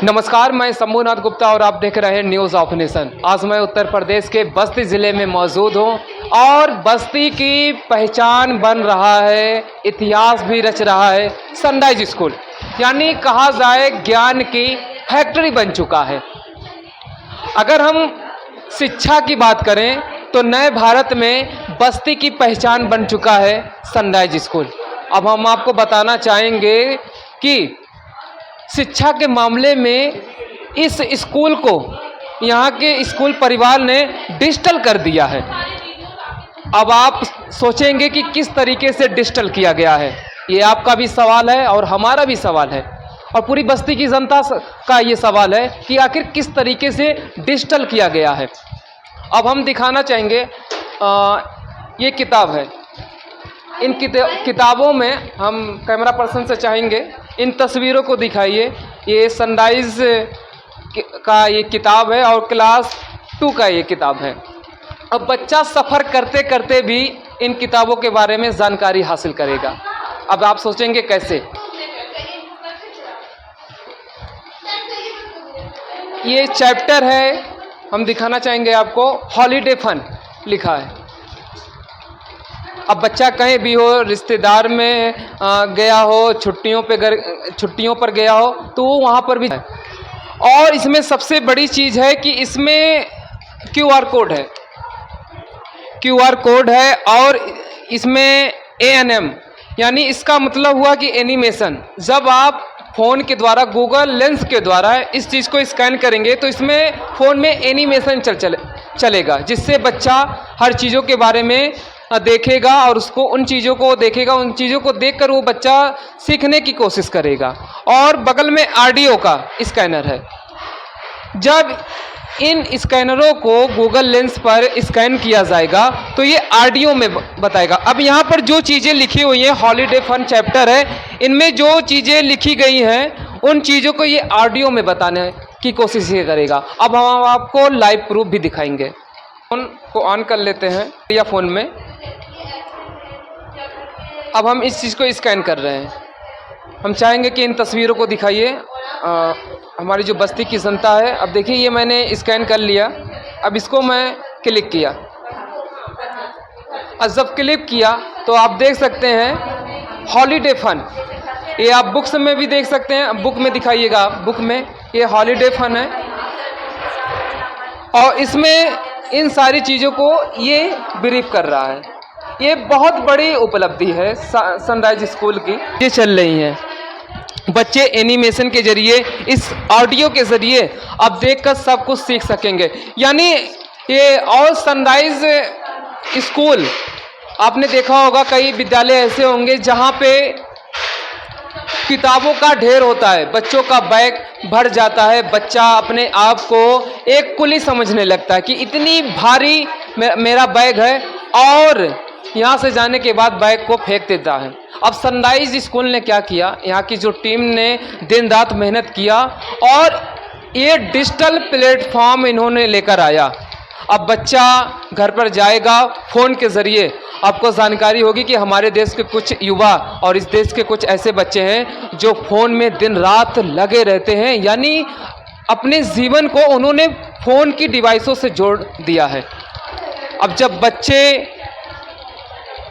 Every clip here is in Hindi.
नमस्कार, मैं शंभुनाथ गुप्ता और आप देख रहे हैं न्यूज़ ऑफ नेशन। आज मैं उत्तर प्रदेश के बस्ती ज़िले में मौजूद हूं और बस्ती की पहचान बन रहा है, इतिहास भी रच रहा है सनराइज स्कूल। यानी कहा जाए ज्ञान की फैक्ट्री बन चुका है। अगर हम शिक्षा की बात करें तो नए भारत में बस्ती की पहचान बन चुका है सनराइज स्कूल। अब हम आपको बताना चाहेंगे कि शिक्षा के मामले में इस स्कूल को यहाँ के स्कूल परिवार ने डिजिटल कर दिया है। अब आप सोचेंगे कि किस तरीके से डिजिटल किया गया है। ये आपका भी सवाल है और हमारा भी सवाल है और पूरी बस्ती की जनता का ये सवाल है कि आखिर किस तरीके से डिजिटल किया गया है। अब हम दिखाना चाहेंगे, ये किताब है। इन किताबों में हम कैमरा पर्सन से चाहेंगे इन तस्वीरों को दिखाइए। ये सनराइज का ये किताब है और क्लास 2 का ये किताब है। अब बच्चा सफ़र करते करते भी इन किताबों के बारे में जानकारी हासिल करेगा। अब आप सोचेंगे कैसे। ये चैप्टर है, हम दिखाना चाहेंगे आपको, हॉलीडे फन लिखा है। अब बच्चा कहीं भी हो, रिश्तेदार में गया हो, छुट्टियों पर गया हो तो वो वहाँ पर भी है। और इसमें सबसे बड़ी चीज़ है कि इसमें QR कोड है। QR कोड है और इसमें ANM यानी इसका मतलब हुआ कि एनिमेशन। जब आप फ़ोन के द्वारा, गूगल लेंस के द्वारा इस चीज़ को स्कैन करेंगे तो इसमें फ़ोन में एनिमेशन चलेगा, जिससे बच्चा हर चीज़ों के बारे में देखेगा और उसको उन चीज़ों को देखेगा, उन चीज़ों को देखकर वो बच्चा सीखने की कोशिश करेगा। और बगल में ऑडियो का स्कैनर है। जब इन स्कैनरों को गूगल लेंस पर स्कैन किया जाएगा तो ये ऑडियो में बताएगा। अब यहाँ पर जो चीज़ें लिखी हुई हैं, हॉलीडे फन चैप्टर है, इनमें जो चीज़ें लिखी गई हैं उन चीज़ों को ये ऑडियो में बताने की कोशिश ये करेगा। अब हम आपको लाइव प्रूफ भी दिखाएंगे। फ़ोन को ऑन कर लेते हैं या फ़ोन में। अब हम इस चीज़ को स्कैन कर रहे हैं। हम चाहेंगे कि इन तस्वीरों को दिखाइए हमारी जो बस्ती की जनता है। अब देखिए, ये मैंने स्कैन कर लिया। अब इसको मैं क्लिक किया और जब क्लिक किया तो आप देख सकते हैं हॉलीडे फन। ये आप बुक्स में भी देख सकते हैं, बुक में दिखाइएगा। बुक में ये हॉलीडे फन है और इसमें इन सारी चीज़ों को ये ब्रीफ कर रहा है। ये बहुत बड़ी उपलब्धि है सनराइज स्कूल की। ये चल रही हैं, बच्चे एनिमेशन के जरिए, इस ऑडियो के जरिए अब देखकर सब कुछ सीख सकेंगे। यानी ये और सनराइज स्कूल, आपने देखा होगा कई विद्यालय ऐसे होंगे जहाँ पे किताबों का ढेर होता है, बच्चों का बैग भर जाता है, बच्चा अपने आप को एक कुली समझने लगता है कि इतनी भारी मेरा बैग है और यहाँ से जाने के बाद बैग को फेंक देता है। अब सनराइज स्कूल ने क्या किया, यहाँ की जो टीम ने दिन रात मेहनत किया और ये डिजिटल प्लेटफॉर्म इन्होंने लेकर आया। अब बच्चा घर पर जाएगा, फ़ोन के ज़रिए आपको जानकारी होगी कि हमारे देश के कुछ युवा और इस देश के कुछ ऐसे बच्चे हैं जो फ़ोन में दिन रात लगे रहते हैं। यानी अपने जीवन को उन्होंने फ़ोन की डिवाइसों से जोड़ दिया है। अब जब बच्चे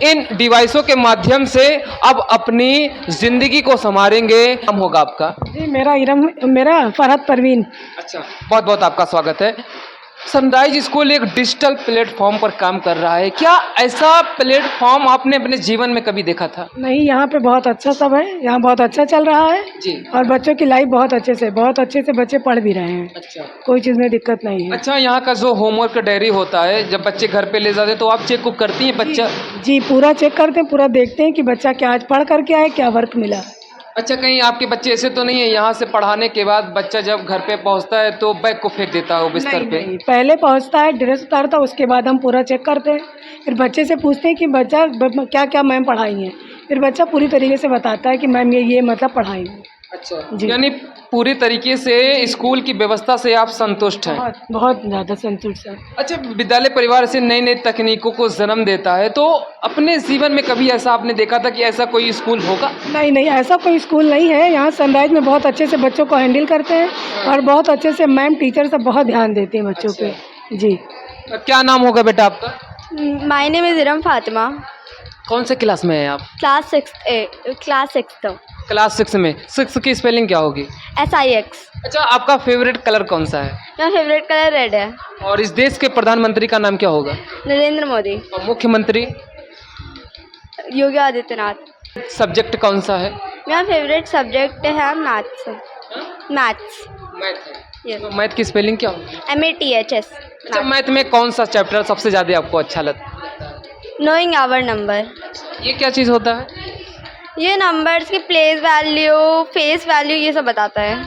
इन डिवाइसों के माध्यम से अब अपनी ज़िंदगी को संवारेंगे। नाम होगा आपका? जी, मेरा फरहत परवीन। अच्छा, बहुत बहुत आपका स्वागत है। सनराइज स्कूल एक डिजिटल प्लेटफॉर्म पर काम कर रहा है। क्या ऐसा प्लेटफॉर्म आपने अपने जीवन में कभी देखा था? नहीं, यहाँ पे बहुत अच्छा सब है, यहाँ बहुत अच्छा चल रहा है जी। और बच्चों की लाइफ बहुत अच्छे से बच्चे पढ़ भी रहे हैं। अच्छा, कोई चीज़ में दिक्कत नहीं है। अच्छा, यहाँ का जो होमवर्क डायरी होता है, जब बच्चे घर पे ले जाते हैं तो आप चेक करती हैं बच्चा? जी, पूरा चेक करते हैं, पूरा देखते हैं कि बच्चा क्या आज पढ़ करके आए, क्या वर्क मिला। अच्छा, कहीं आपके बच्चे ऐसे तो नहीं है यहाँ से पढ़ाने के बाद बच्चा जब घर पे पहुँचता है तो बैग को फेंक देता है बिस्तर पे? नहीं, पहले पहुँचता है, ड्रेस उतारता है, उसके बाद हम पूरा चेक करते हैं। फिर बच्चे से पूछते हैं कि बच्चा क्या क्या मैम पढ़ाई हैं। फिर बच्चा पूरी तरीके से बताता है कि मैम ये मतलब पढ़ाई है। अच्छा, जी। यानी पूरी तरीके से स्कूल की व्यवस्था से आप संतुष्ट हैं। बहुत बहुत ज़्यादा संतुष्ट है। अच्छा, विद्यालय परिवार से नई नई तकनीकों को जन्म देता है, तो अपने जीवन में कभी ऐसा आपने देखा था कि ऐसा कोई स्कूल होगा? नहीं नहीं, ऐसा कोई स्कूल नहीं है। यहाँ सनराइज में बहुत अच्छे से बच्चों को हैंडल करते हैं और बहुत अच्छे से मैम टीचर सब बहुत ध्यान देते हैं बच्चों पे। जी। क्या नाम होगा बेटा आपका? My name is Iram Fatima, कौन से क्लास में हैं आप? क्लास 6th क्लास 6 में। 6 की स्पेलिंग क्या होगी? SIX। अच्छा, आपका फेवरेट कलर कौन सा है? मेरा फेवरेट कलर रेड है। और इस देश के प्रधानमंत्री का नाम क्या होगा? नरेंद्र मोदी। और मुख्यमंत्री? योगी आदित्यनाथ। सब्जेक्ट कौन सा है? मेरा फेवरेट सब्जेक्ट है मैथ्स। मैथ्स। यस। तो मैथ की स्पेलिंग क्या होगी? MATHS। अच्छा, मैथ में कौन सा चैप्टर सबसे ज़्यादा आपको अच्छा लगता नोइंग आवर नंबर। है? ये क्या चीज़ होता है? ये नंबर्स की प्लेस वैल्यू, फेस वैल्यू ये सब बताता है।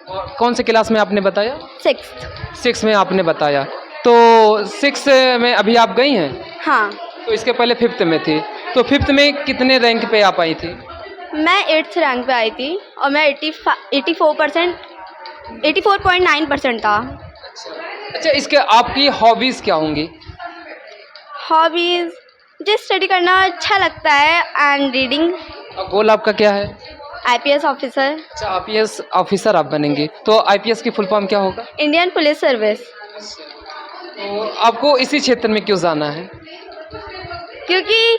और कौन से क्लास में आपने बताया? 6th। 6 में आपने बताया। तो 6 में अभी आप गई हैं? हाँ, तो इसके पहले 5th में थी। तो 5th में कितने रैंक पे आप आई थी? मैं 8th रैंक पे आई थी और मैं 84.9% था। अच्छा, इसके आपकी हॉबीज़ क्या होंगी? हॉबीज़, मुझे स्टडी करना अच्छा लगता है एंड रीडिंग। और गोल आपका क्या है? IPS officer. अच्छा, आईपीएस ऑफिसर आप बनेंगे। तो आईपीएस की फुल फॉर्म क्या होगा? Indian police service. तो आपको इसी क्षेत्र में क्यों जाना है? क्योंकि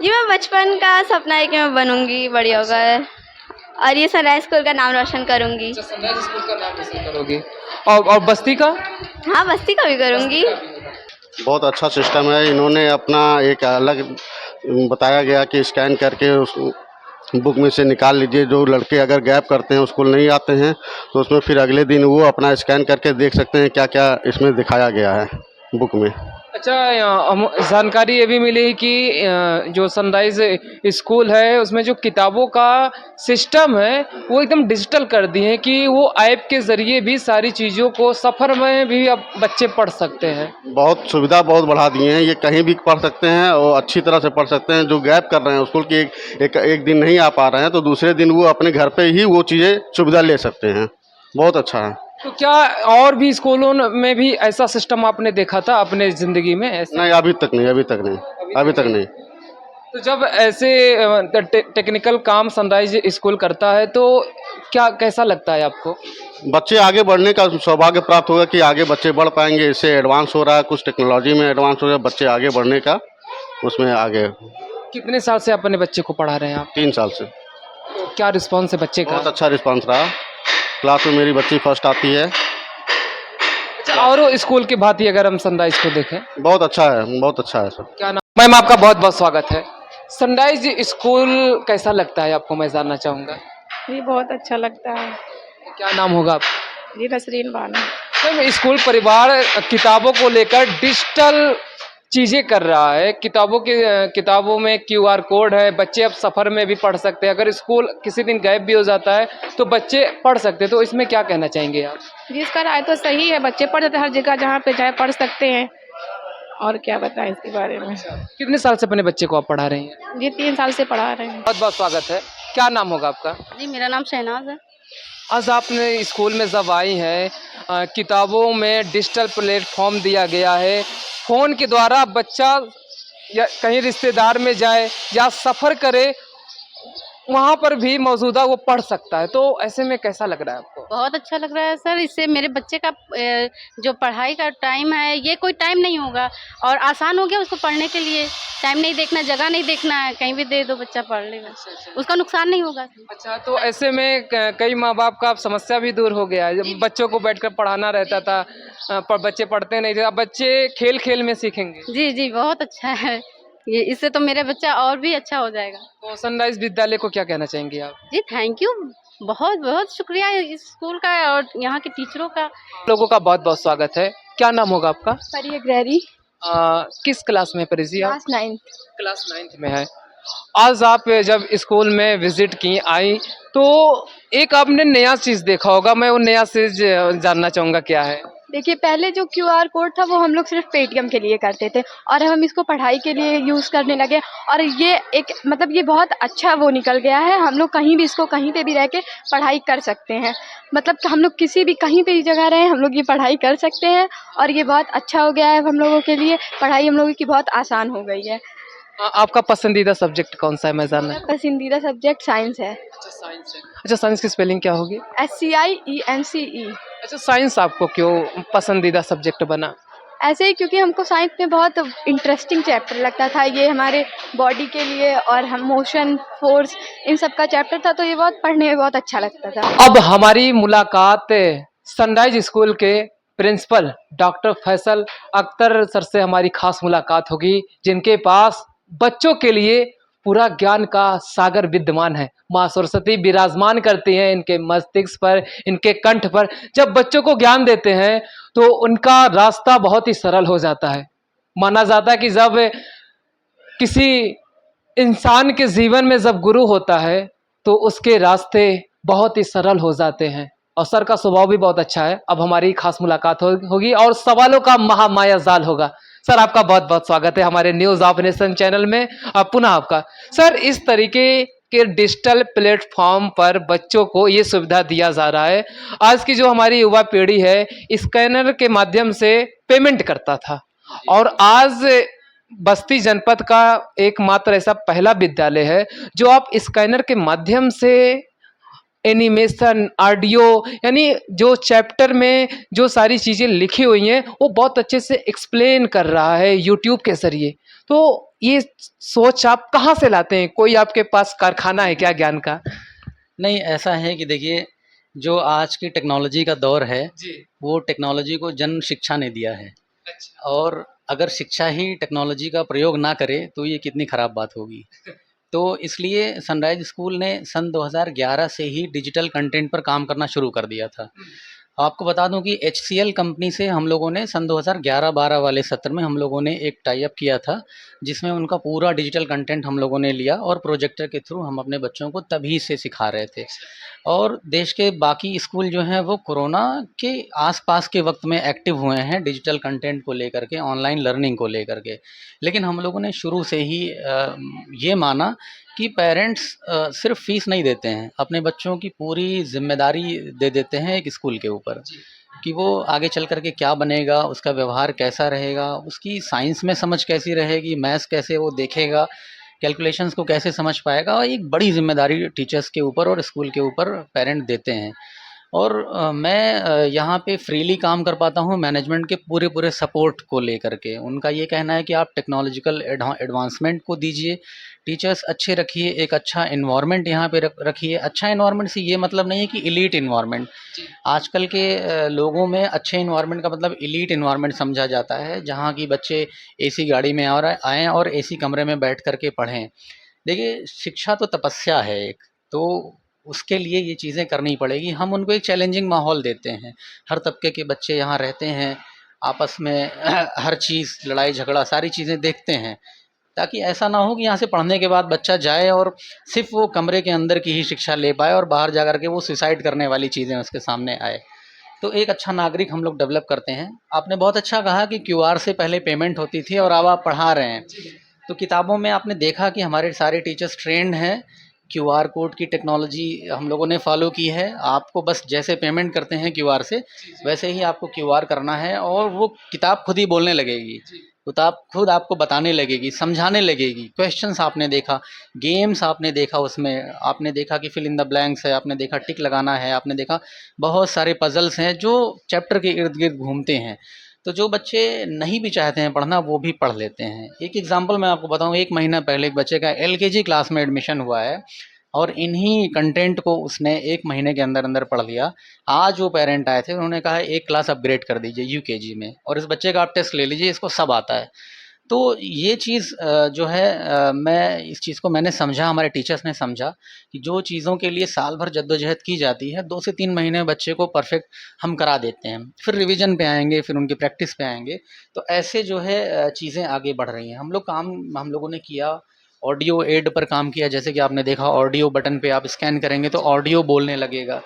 ये मैं बचपन का सपना है कि मैं बनूंगी, बड़ी होकर और ये सनराइज स्कूल का नाम रोशन करूंगी। सनराइज स्कूल का नाम रोशन करोगे। और बस्ती का? हाँ, बस्ती का भी करूंगी। बहुत अच्छा सिस्टम है। इन्होंने अपना एक अलग बताया गया कि स्कैन करके उस बुक में से निकाल लीजिए। जो लड़के अगर गैप करते हैं, स्कूल नहीं आते हैं, तो उसमें फिर अगले दिन वो अपना स्कैन करके देख सकते हैं क्या क्या इसमें दिखाया गया है बुक में। अच्छा, जानकारी ये भी मिली कि जो सनराइज स्कूल है उसमें जो किताबों का सिस्टम है वो एकदम डिजिटल कर दिए हैं कि वो ऐप के ज़रिए भी सारी चीज़ों को सफ़र में भी अब बच्चे पढ़ सकते हैं। बहुत सुविधा बहुत बढ़ा दिए हैं। ये कहीं भी पढ़ सकते हैं और अच्छी तरह से पढ़ सकते हैं। जो गैप कर रहे हैं स्कूल की एक दिन नहीं आ पा रहे हैं, तो दूसरे दिन वो अपने घर पे ही वो चीज़ें सुविधा ले सकते हैं। बहुत अच्छा है। तो क्या और भी स्कूलों में भी ऐसा सिस्टम आपने देखा था अपने ज़िंदगी में ऐसा? नहीं, अभी तक नहीं, अभी तक नहीं, अभी तक नहीं। तो जब ऐसे टेक्निकल काम सनराइज स्कूल करता है तो क्या कैसा लगता है आपको? बच्चे आगे बढ़ने का सौभाग्य प्राप्त होगा कि आगे बच्चे बढ़ पाएंगे। इससे एडवांस हो रहा है, कुछ टेक्नोलॉजी में एडवांस हो रहा है, बच्चे आगे बढ़ने का उसमें आगे। कितने साल से अपने बच्चे को पढ़ा रहे हैं आप? 3 साल से। तो क्या रिस्पॉन्स है बच्चे का? बहुत अच्छा रिस्पांस रहा। क्लास में मेरी बच्ची फर्स्ट आती है। अच्छा, और स्कूल की बात ही अगर हम सनराइज को देखें, बहुत अच्छा है, बहुत अच्छा है सर। क्या नाम? मैम, आपका बहुत बहुत स्वागत है। सनराइज स्कूल कैसा लगता है आपको, मैं जानना चाहूँगा। जी, बहुत अच्छा लगता है। क्या नाम होगा आपका? जी, नसरीन बानो। मैम, स्कूल परिवार किताबों को लेकर डिजिटल चीज़ें कर रहा है। किताबों में QR कोड है, बच्चे अब सफ़र में भी पढ़ सकते हैं। अगर स्कूल किसी दिन गायब भी हो जाता है तो बच्चे पढ़ सकते हैं। तो इसमें क्या कहना चाहेंगे आप? जी, इसका राय तो सही है। बच्चे पढ़ जाते हैं, हर जगह जहाँ पे चाहे पढ़ सकते हैं। और क्या बताएं इसके बारे में। कितने साल से अपने बच्चे को आप पढ़ा रही हैं? जी, 3 साल से पढ़ा रहे हैं। बहुत बहुत स्वागत है। क्या नाम होगा आपका? जी, मेरा नाम शहनाज है। आज आपने स्कूल में जब आई हैं, किताबों में डिजिटल प्लेटफॉर्म दिया गया है। फ़ोन के द्वारा बच्चा या कहीं रिश्तेदार में जाए या सफ़र करे, वहाँ पर भी मौजूदा वो पढ़ सकता है। तो ऐसे में कैसा लग रहा है आपको? बहुत अच्छा लग रहा है सर। इससे मेरे बच्चे का जो पढ़ाई का टाइम है, ये कोई टाइम नहीं होगा और आसान हो गया उसको पढ़ने के लिए। टाइम नहीं देखना, जगह नहीं देखना है, कहीं भी दे दो बच्चा पढ़ लेगा, उसका नुकसान नहीं होगा। अच्छा, तो ऐसे में कई माँ बाप का अब समस्या भी दूर हो गया है। जब बच्चों को बैठकर पढ़ाना रहता था, पर बच्चे पढ़ते नहीं थे, अब बच्चे खेल खेल में सीखेंगे। जी जी, बहुत अच्छा है ये। इससे तो मेरा बच्चा और भी अच्छा हो जाएगा। तो सनराइज विद्यालय को क्या कहना चाहेंगे आप? जी, थैंक यू, बहुत बहुत शुक्रिया इस स्कूल का और यहाँ के टीचरों का। लोगों का बहुत बहुत स्वागत है। क्या नाम होगा आपका? परिया ग्रेरी। किस क्लास में परिजी आप? Class 9th। क्लास 9th में है। आज आप जब स्कूल में विजिट की आई तो एक आपने नया चीज़ देखा होगा। मैं वो नया चीज़ जानना चाहूँगा क्या है? देखिए पहले जो क्यूआर कोड था वो हम लोग सिर्फ पेटीएम के लिए करते थे और हम इसको पढ़ाई के लिए यूज़ करने लगे और ये एक मतलब ये बहुत अच्छा वो निकल गया है। हम लोग कहीं भी इसको कहीं पे भी रह के पढ़ाई कर सकते हैं। मतलब कि हम लोग किसी भी कहीं पे भी जगह रहें हम लोग ये पढ़ाई कर सकते हैं और ये बहुत अच्छा हो गया है हम लोगों के लिए। पढ़ाई हम लोगों की बहुत आसान हो गई है। आपका पसंदीदा सब्जेक्ट कौन सा है, मैं जानना मेरा पसंदीदा सब्जेक्ट साइंस है। अच्छा, साइंस की स्पेलिंग क्या होगी? SCIENCE। अच्छा, साइंस आपको क्यों पसंदीदा सब्जेक्ट बना? ऐसे ही क्योंकि हमको साइंस में बहुत इंटरेस्टिंग चैप्टर लगता था। ये हमारे बॉडी के लिए और हम मोशन फोर्स इन सब का चैप्टर था तो ये बहुत पढ़ने में बहुत अच्छा लगता था। अब हमारी मुलाकात सनराइज स्कूल के principal doctor Faisal Akhtar sir से हमारी खास मुलाकात होगी, जिनके पास बच्चों के लिए पूरा ज्ञान का सागर विद्यमान है। माँ सरस्वती विराजमान करती हैं इनके मस्तिष्क पर, इनके कंठ पर। जब बच्चों को ज्ञान देते हैं तो उनका रास्ता बहुत ही सरल हो जाता है। माना जाता है कि जब किसी इंसान के जीवन में जब गुरु होता है तो उसके रास्ते बहुत ही सरल हो जाते हैं। और सर का स्वभाव भी बहुत अच्छा है। अब हमारी खास मुलाकात होगी और सवालों का महामाया जाल होगा। सर, आपका बहुत बहुत स्वागत है हमारे न्यूज ऑफ नेशन चैनल में। अब पुनः आपका सर, इस तरीके के डिजिटल प्लेटफॉर्म पर बच्चों को ये सुविधा दिया जा रहा है। आज की जो हमारी युवा पीढ़ी है स्कैनर के माध्यम से पेमेंट करता था और आज बस्ती जनपद का एकमात्र ऐसा पहला विद्यालय है जो आप स्कैनर के माध्यम से एनिमेशन, ऑडियो, यानी जो चैप्टर में जो सारी चीज़ें लिखी हुई हैं वो बहुत अच्छे से एक्सप्लेन कर रहा है यूट्यूब के ज़रिए। तो ये सोच आप कहाँ से लाते हैं? कोई आपके पास कारखाना है क्या ज्ञान का? नहीं, ऐसा है कि देखिए, जो आज की टेक्नोलॉजी का दौर है जी। वो टेक्नोलॉजी को जन्म शिक्षा ने दिया है। अच्छा। और अगर शिक्षा ही टेक्नोलॉजी का प्रयोग ना करे तो ये कितनी ख़राब बात होगी। तो इसलिए सनराइज स्कूल ने सन 2011 से ही डिजिटल कंटेंट पर काम करना शुरू कर दिया था। आपको बता दूं कि HCL कंपनी से हम लोगों ने सन 2011-12 वाले सत्र में हम लोगों ने एक टाई अप किया था, जिसमें उनका पूरा डिजिटल कंटेंट हम लोगों ने लिया और प्रोजेक्टर के थ्रू हम अपने बच्चों को तभी से सिखा रहे थे। और देश के बाकी स्कूल जो हैं वो कोरोना के आसपास के वक्त में एक्टिव हुए हैं डिजिटल कंटेंट को लेकर के, ऑनलाइन लर्निंग को लेकर के। लेकिन हम लोगों ने शुरू से ही ये माना कि पेरेंट्स सिर्फ फीस नहीं देते हैं, अपने बच्चों की पूरी जिम्मेदारी दे देते हैं एक स्कूल के ऊपर कि वो आगे चल कर के क्या बनेगा, उसका व्यवहार कैसा रहेगा, उसकी साइंस में समझ कैसी रहेगी, मैथ्स कैसे वो देखेगा, कैलकुलेशंस को कैसे समझ पाएगा। और एक बड़ी जिम्मेदारी टीचर्स के ऊपर और स्कूल के ऊपर पेरेंट देते हैं। और मैं यहाँ पे फ्रीली काम कर पाता हूँ मैनेजमेंट के पूरे सपोर्ट को लेकर के। उनका ये कहना है कि आप टेक्नोलॉजिकल एडवांसमेंट को दीजिए, टीचर्स अच्छे रखिए, एक अच्छा इन्वायरमेंट यहाँ पे रखिए। अच्छा इन्वायरमेंट से ये मतलब नहीं है कि इलीट इन्वायरमेंट। आजकल के लोगों में अच्छे इन्वायरमेंट का मतलब इलीट इन्वायरमेंट समझा जाता है, जहाँ की बच्चे एसी गाड़ी में आएँ और एसी कमरे में बैठ कर के पढ़ें। देखिए, शिक्षा तो तपस्या है एक, तो उसके लिए ये चीज़ें करनी पड़ेगी। हम उनको एक चैलेंजिंग माहौल देते हैं। हर तबके के बच्चे यहाँ रहते हैं, आपस में हर चीज़, लड़ाई झगड़ा, सारी चीज़ें देखते हैं, ताकि ऐसा ना हो कि यहाँ से पढ़ने के बाद बच्चा जाए और सिर्फ वो कमरे के अंदर की ही शिक्षा ले पाए और बाहर जा कर के वो सुसाइड करने वाली चीज़ें उसके सामने आए। तो एक अच्छा नागरिक हम लोग डेवलप करते हैं। आपने बहुत अच्छा कहा कि क्यूआर से पहले पेमेंट होती थी और अब आप पढ़ा रहे हैं। तो किताबों में आपने देखा कि हमारे सारे टीचर्स ट्रेंड हैं, क्यूआर कोड की टेक्नोलॉजी हम लोगों ने फॉलो की है। आपको बस जैसे पेमेंट करते हैं क्यूआर से, वैसे ही आपको क्यूआर करना है और वो किताब खुद ही बोलने लगेगी। किताब खुद आपको बताने लगेगी, समझाने लगेगी। क्वेश्चंस आपने देखा, गेम्स आपने देखा, उसमें आपने देखा कि फिल इन द ब्लैंक्स है, आपने देखा टिक लगाना है, आपने देखा बहुत सारे पजल्स हैं जो चैप्टर के इर्द गिर्द घूमते हैं। तो जो बच्चे नहीं भी चाहते हैं पढ़ना वो भी पढ़ लेते हैं। एक एग्जांपल मैं आपको बताऊं, 1 महीना पहले एक बच्चे का LKG क्लास में एडमिशन हुआ है और इन्हीं कंटेंट को उसने 1 महीने के अंदर अंदर पढ़ लिया। आज वो पेरेंट आए थे, उन्होंने कहा एक क्लास अपग्रेड कर दीजिए UKG में, और इस बच्चे का आप टेस्ट ले लीजिए, इसको सब आता है। तो ये चीज़ जो है, मैं इस चीज़ को मैंने समझा, हमारे टीचर्स ने समझा कि जो चीज़ों के लिए साल भर जद्दोजहद की जाती है, 2 से 3 महीने में बच्चे को परफेक्ट हम करा देते हैं। फिर रिवीजन पे आएंगे, फिर उनकी प्रैक्टिस पे आएंगे। तो ऐसे जो है चीज़ें आगे बढ़ रही हैं। हम लोगों ने किया, ऑडियो एड पर काम किया। जैसे कि आपने देखा, ऑडियो बटन पे आप स्कैन करेंगे तो ऑडियो बोलने लगेगा।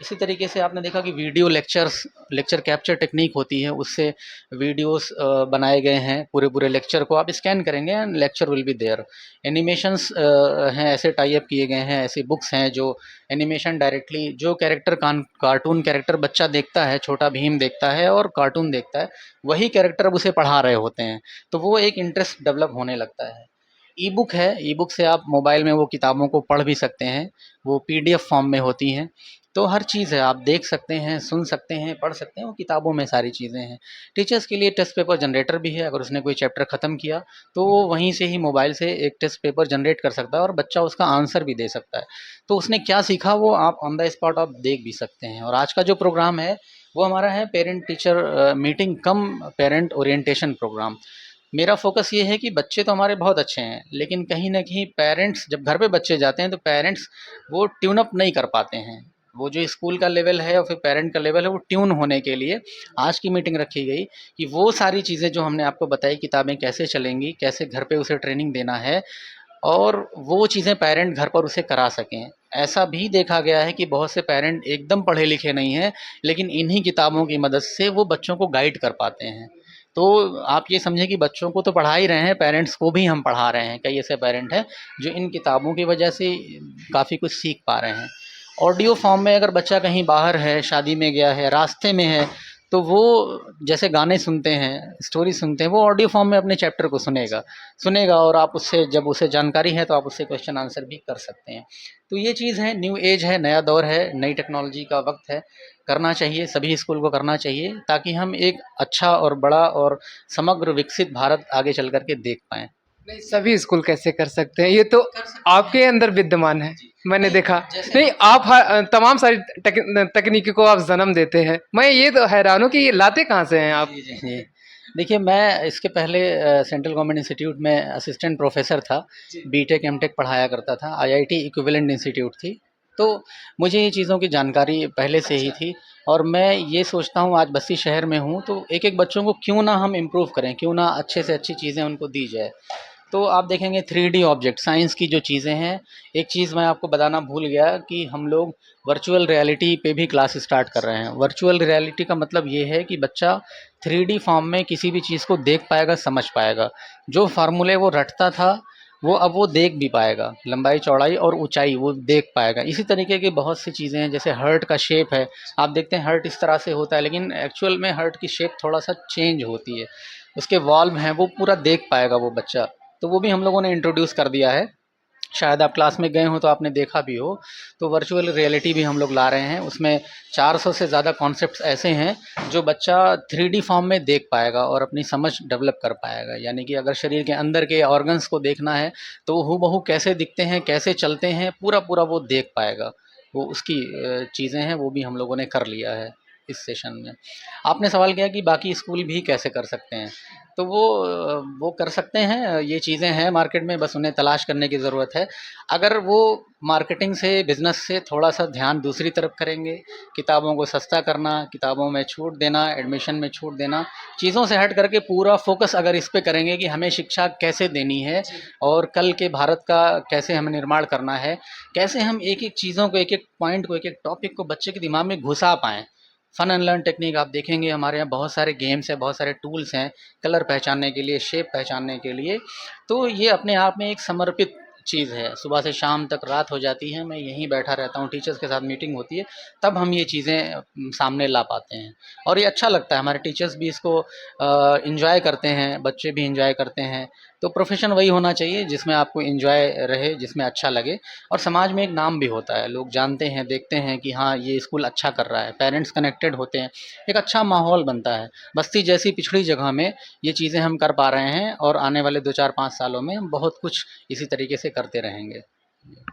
इसी तरीके से आपने देखा कि वीडियो लेक्चर कैप्चर टेक्निक होती है, उससे वीडियोस बनाए गए हैं। पूरे पूरे लेक्चर को आप स्कैन करेंगे and lecture will be there. Animations हैं, ऐसे टाई अप किए गए हैं, ऐसी बुक्स हैं जो एनिमेशन डायरेक्टली जो कैरेक्टर कार्टून कैरेक्टर बच्चा देखता है, छोटा भीम देखता है और कार्टून देखता है, वही कैरेक्टर अब उसे पढ़ा रहे होते हैं, तो वो एक इंटरेस्ट डेवलप होने लगता है। ई बुक है, ई बुक से आप मोबाइल में वो किताबों को पढ़ भी सकते हैं, वो पीडीएफ फॉर्म में होती हैं। तो हर चीज़ है, आप देख सकते हैं, सुन सकते हैं, पढ़ सकते हैं, वो किताबों में सारी चीज़ें हैं। टीचर्स के लिए टेस्ट पेपर जनरेटर भी है, अगर उसने कोई चैप्टर ख़त्म किया तो वो वहीं से ही मोबाइल से एक टेस्ट पेपर जनरेट कर सकता है और बच्चा उसका आंसर भी दे सकता है। तो उसने क्या सीखा वो आप ऑन द स्पॉट आप देख भी सकते हैं। और आज का जो प्रोग्राम है वो हमारा है पेरेंट टीचर मीटिंग कम पेरेंट ओरिएंटेशन प्रोग्राम। मेरा फ़ोकस ये है कि बच्चे तो हमारे बहुत अच्छे हैं, लेकिन कहीं न कहीं पेरेंट्स जब घर पे बच्चे जाते हैं तो पेरेंट्स वो ट्यून अप नहीं कर पाते हैं। वो जो स्कूल का लेवल है और फिर पेरेंट का लेवल है, वो ट्यून होने के लिए आज की मीटिंग रखी गई कि वो सारी चीज़ें जो हमने आपको बताई, किताबें कैसे चलेंगी, कैसे घर पे उसे ट्रेनिंग देना है और वो चीज़ें पेरेंट घर पर उसे करा सकें। ऐसा भी देखा गया है कि बहुत से पेरेंट एकदम पढ़े लिखे नहीं हैं, लेकिन इन्हीं किताबों की मदद से वो बच्चों को गाइड कर पाते हैं। तो आप ये समझें कि बच्चों को तो पढ़ा ही रहे हैं, पेरेंट्स को भी हम पढ़ा रहे हैं। कई ऐसे पेरेंट हैं जो इन किताबों की वजह से काफ़ी कुछ सीख पा रहे हैं। ऑडियो फॉर्म में अगर बच्चा कहीं बाहर है, शादी में गया है, रास्ते में है, तो वो जैसे गाने सुनते हैं, स्टोरी सुनते हैं, वो ऑडियो फॉर्म में अपने चैप्टर को सुनेगा और आप उससे जब उसे जानकारी है तो आप उससे क्वेश्चन आंसर भी कर सकते हैं। तो ये चीज़ है, न्यू एज है, नया दौर है, नई टेक्नोलॉजी का वक्त है। करना चाहिए, सभी स्कूल को करना चाहिए ताकि हम एक अच्छा और बड़ा और समग्र विकसित भारत आगे चल कर के देख पाएँ। नहीं, सभी स्कूल कैसे कर सकते हैं, ये तो आपके अंदर विद्यमान है। मैंने देखा नहीं, आप तमाम सारी तकनीकी को आप जन्म देते हैं। मैं ये तो हैरान हूँ कि ये लाते कहाँ से हैं आप। जी। देखिए, मैं इसके पहले सेंट्रल गवर्नमेंट इंस्टीट्यूट में असिस्टेंट प्रोफ़ेसर था, बीटेक, एमटेक पढ़ाया करता था, आईआईटी इक्विवेलेंट इंस्टीट्यूट थी। तो मुझे ये चीज़ों की जानकारी पहले से ही थी और मैं ये सोचता हूँ आज बस्ती शहर में हूँ, तो एक-एक बच्चों को क्यों ना हम इम्प्रूव करें, क्यों ना अच्छे से अच्छी चीज़ें उनको दी जाए। तो आप देखेंगे 3D ऑब्जेक्ट साइंस की जो चीज़ें हैं, एक चीज़ मैं आपको बताना भूल गया कि हम लोग वर्चुअल रियलिटी पे भी क्लास स्टार्ट कर रहे हैं। वर्चुअल रियलिटी का मतलब ये है कि बच्चा 3D फॉर्म में किसी भी चीज़ को देख पाएगा, समझ पाएगा। जो फ़ॉर्मूले वो रटता था, वो अब वो देख भी पाएगा, लंबाई, चौड़ाई और ऊँचाई वो देख पाएगा। इसी तरीके की बहुत सी चीज़ें हैं, जैसे हर्ट का शेप है, आप देखते हैं हर्ट इस तरह से होता है, लेकिन एक्चुअल में हर्ट की शेप थोड़ा-सा चेंज होती है। उसके वॉल्व हैं, वो पूरा देख पाएगा वो बच्चा। तो वो भी हम लोगों ने इंट्रोड्यूस कर दिया है। शायद आप क्लास में गए हों तो आपने देखा भी हो। तो वर्चुअल रियलिटी भी हम लोग ला रहे हैं। उसमें 400 से ज़्यादा कॉन्सेप्ट्स ऐसे हैं जो बच्चा 3D फॉर्म में देख पाएगा और अपनी समझ डेवलप कर पाएगा। यानी कि अगर शरीर के अंदर के ऑर्गन्स को देखना है तो हूबहू कैसे दिखते हैं, कैसे चलते हैं, पूरा-पूरा वो देख पाएगा। वो उसकी चीज़ें हैं, वो भी हम लोगों ने कर लिया है इस सेशन में। आपने सवाल किया कि बाकी स्कूल भी कैसे कर सकते हैं। तो वो कर सकते हैं, ये चीज़ें हैं मार्केट में, बस उन्हें तलाश करने की ज़रूरत है। अगर वो मार्केटिंग से, बिज़नेस से थोड़ा-सा ध्यान दूसरी तरफ करेंगे, किताबों को सस्ता करना, किताबों में छूट देना, एडमिशन में छूट देना, चीज़ों से हट करके पूरा फ़ोकस अगर इस पे करेंगे कि हमें शिक्षा कैसे देनी है और कल के भारत का कैसे हमें निर्माण करना है, कैसे हम एक-एक चीज़ों को, एक-एक पॉइंट को, एक-एक टॉपिक को बच्चे के दिमाग में घुसा पाएँ। फ़न एंड लर्न टेक्निक आप देखेंगे हमारे यहाँ बहुत सारे गेम्स हैं, बहुत सारे टूल्स हैं, कलर पहचानने के लिए, शेप पहचानने के लिए। तो ये अपने आप में एक समर्पित चीज़ है। सुबह से शाम तक रात हो जाती है, मैं यहीं बैठा रहता हूँ, टीचर्स के साथ मीटिंग होती है, तब हम ये चीज़ें सामने ला पाते हैं और ये अच्छा लगता है। हमारे टीचर्स भी इसको एन्जॉय करते हैं, बच्चे भी एन्जॉय करते हैं। तो प्रोफ़ेशन वही होना चाहिए जिसमें आपको एन्जॉय रहे, जिसमें अच्छा लगे और समाज में एक नाम भी होता है। लोग जानते हैं, देखते हैं कि हाँ, ये स्कूल अच्छा कर रहा है, पेरेंट्स कनेक्टेड होते हैं, एक अच्छा माहौल बनता है। बस्ती जैसी पिछड़ी जगह में ये चीज़ें हम कर पा रहे हैं और आने वाले 2, 4, 5 सालों में हम बहुत कुछ इसी तरीके से करते रहेंगे।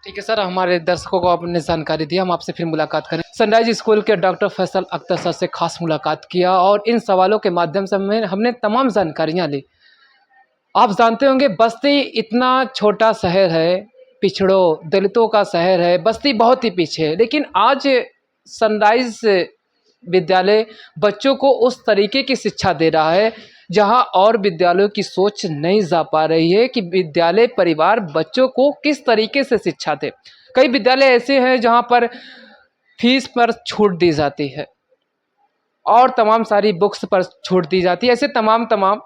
ठीक है सर, हमारे दर्शकों को आपने जानकारी दी, हम आपसे फिर मुलाकात करें। सनराइज स्कूल के डॉक्टर फैसल अख्तर सर से खास मुलाकात किया और इन सवालों के माध्यम से हमने तमाम जानकारियाँ ली। आप जानते होंगे बस्ती इतना छोटा शहर है, पिछड़ों दलितों का शहर है, बस्ती बहुत ही पीछे है, लेकिन आज सनराइज विद्यालय बच्चों को उस तरीके की शिक्षा दे रहा है जहां और विद्यालयों की सोच नहीं जा पा रही है कि विद्यालय परिवार बच्चों को किस तरीके से शिक्षा दे। कई विद्यालय ऐसे हैं जहां पर फीस पर छूट दी जाती है और तमाम सारी बुक्स पर छूट दी जाती है। ऐसे तमाम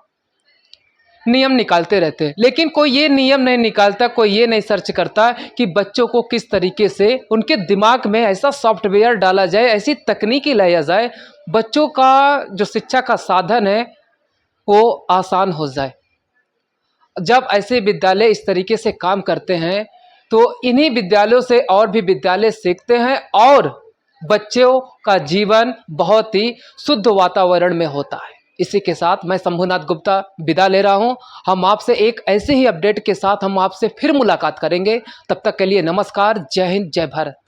नियम निकालते रहते हैं, लेकिन कोई ये नियम नहीं निकालता, कोई ये नहीं सर्च करता कि बच्चों को किस तरीके से उनके दिमाग में ऐसा सॉफ्टवेयर डाला जाए, ऐसी तकनीकी लाया जाए, बच्चों का जो शिक्षा का साधन है वो आसान हो जाए। जब ऐसे विद्यालय इस तरीके से काम करते हैं तो इन्हीं विद्यालयों से और भी विद्यालय सीखते हैं और बच्चों का जीवन बहुत ही शुद्ध वातावरण में होता है। इसी के साथ मैं शंभुनाथ गुप्ता विदा ले रहा हूं। हम आपसे एक ऐसे ही अपडेट के साथ हम आपसे फिर मुलाकात करेंगे। तब तक के लिए नमस्कार, जय हिंद, जय भारत।